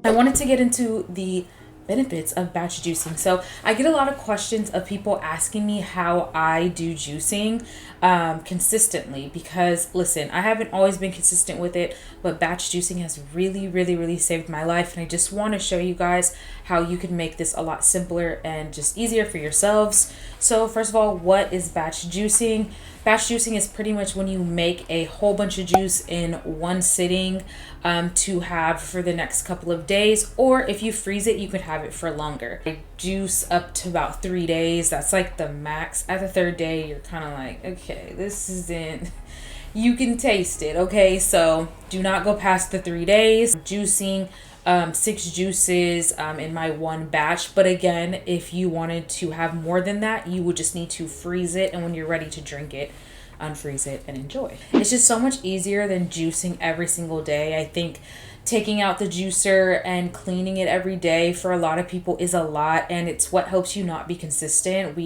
I wanted to get into the benefits of batch juicing. So I get a lot of questions of people asking me how I do juicing consistently, because listen, I haven't always been consistent with it, but batch juicing has really saved my life, and I just want to show you guys how you can make this a lot simpler and just easier for yourselves. So first of all, what is batch juicing? Batch juicing is pretty much when you make a whole bunch of juice in one sitting to have for the next couple of days, or if you freeze it, you could have it for longer. I juice up to about 3 days. That's like the max. At the third day, you're kind of like, okay, this isn't, you can taste it. Okay, so do not go past the 3 days. Juicing 6 juices in my one batch, but again, if you wanted to have more than that, you would just need to freeze it, and when you're ready to drink it, unfreeze it and enjoy. It's just so much easier than juicing every single day. I think taking out the juicer and cleaning it every day for a lot of people is a lot, and it's what helps you not be consistent.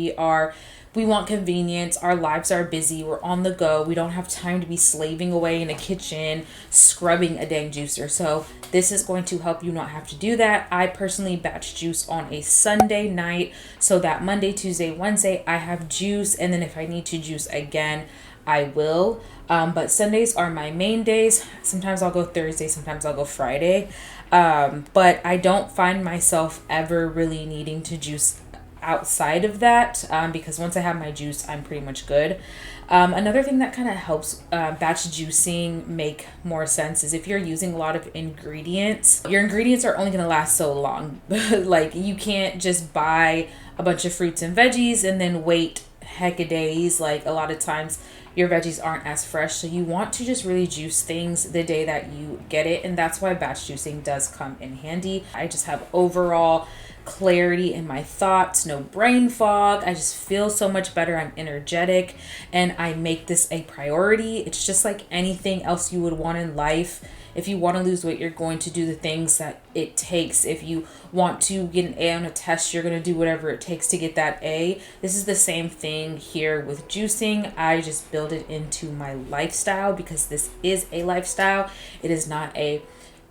We want convenience. Our lives are busy. We're on the go. We don't have time to be slaving away in a kitchen scrubbing a dang juicer. So this is going to help you not have to do that. I personally batch juice on a Sunday night, so that Monday, Tuesday, Wednesday, I have juice. And then if I need to juice again, I will. But Sundays are my main days. Sometimes I'll go Thursday, sometimes I'll go Friday. But I don't find myself ever really needing to juice outside of that, because once I have my juice, I'm pretty much good. Another thing that kind of helps batch juicing make more sense is if you're using a lot of ingredients, your ingredients are only going to last so long. Like, you can't just buy a bunch of fruits and veggies and then wait heck of days. Like, a lot of times your veggies aren't as fresh, so you want to just really juice things the day that you get it, and that's why batch juicing does come in handy. I just have overall clarity in my thoughts, no brain fog. I just feel so much better. I'm energetic, and I make this a priority. It's just like anything else you would want in life. If you want to lose weight, you're going to do the things that it takes. If you want to get an A on a test, you're going to do whatever it takes to get that A. This is the same thing here with juicing. I just build it into my lifestyle because this is a lifestyle. It is not a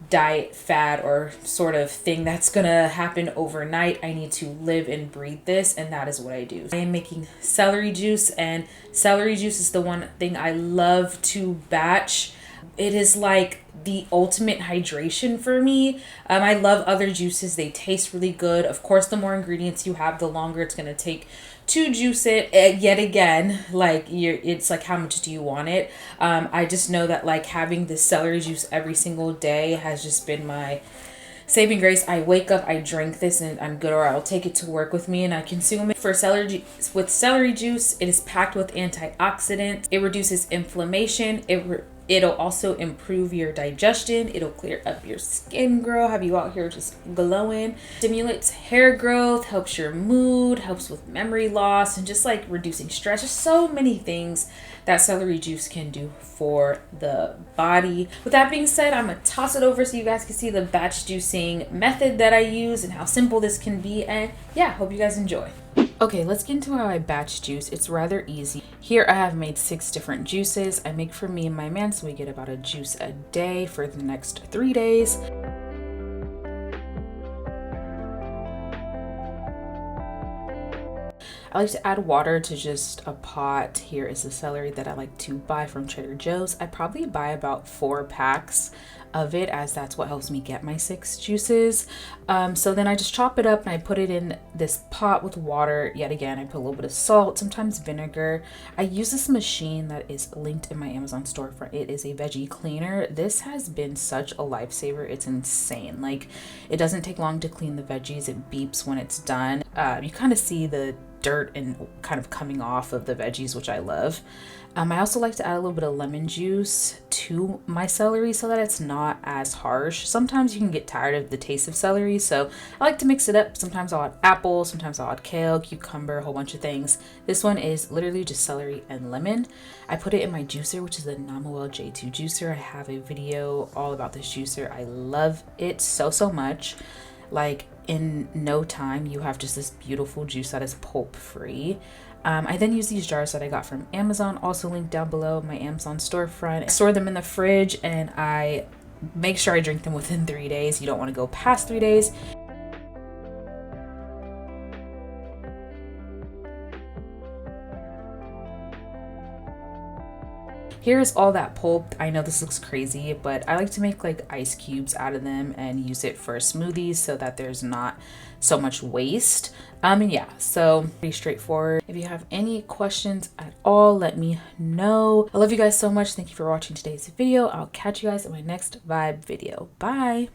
diet fad or sort of thing that's gonna happen overnight. I need to live and breathe this, and that is what I do. I am making celery juice, and celery juice is the one thing I love to batch. It is like the ultimate hydration for me. I love other juices. They taste really good. Of course, the more ingredients you have, the longer it's gonna take to juice it. Yet again, like, it's like, how much do you want it? I just know that like having this celery juice every single day has just been my saving grace. I wake up, I drink this, and I'm good, or I'll take it to work with me and I consume it. For celery juice, it is packed with antioxidants. It reduces inflammation. It'll also improve your digestion. It'll clear up your skin, girl. Have you out here just glowing? Stimulates hair growth, helps your mood, helps with memory loss, and just like reducing stress. Just so many things that celery juice can do for the body. With that being said, I'm gonna toss it over so you guys can see the batch juicing method that I use and how simple this can be. And yeah, hope you guys enjoy. Okay, let's get into how I batch juice. It's rather easy. Here I have made 6 different juices. I make for me and my man, so we get about a juice a day for the next 3 days. I like to add water to just a pot. Here is the celery that I like to buy from Trader Joe's. I probably buy about 4 packs of it, as that's what helps me get my 6 juices. So then I just chop it up and I put it in this pot with water. Yet again, I put a little bit of salt, sometimes vinegar. I use this machine that is linked in my Amazon storefront. It is a veggie cleaner. This has been such a lifesaver. It's insane. Like, it doesn't take long to clean the veggies. It beeps when it's done. You kind of see the dirt and kind of coming off of the veggies, which I love. I also like to add a little bit of lemon juice to my celery so that it's not as harsh. Sometimes you can get tired of the taste of celery, so I like to mix it up. Sometimes I'll add apple, sometimes I'll add kale, cucumber, a whole bunch of things. This one is literally just celery and lemon. I put it in my juicer, which is the Namawell J2 juicer. I have a video all about this juicer. I love it so much. Like, in no time, you have just this beautiful juice that is pulp free. I then use these jars that I got from Amazon, also linked down below, my Amazon storefront. I store them in the fridge, and I make sure I drink them within 3 days. You don't want to go past 3 days. Here's all that pulp. I know this looks crazy, but I like to make like ice cubes out of them and use it for smoothies so that there's not so much waste. And yeah, so pretty straightforward. If you have any questions at all, let me know. I love you guys so much. Thank you for watching today's video. I'll catch you guys in my next vibe video. Bye.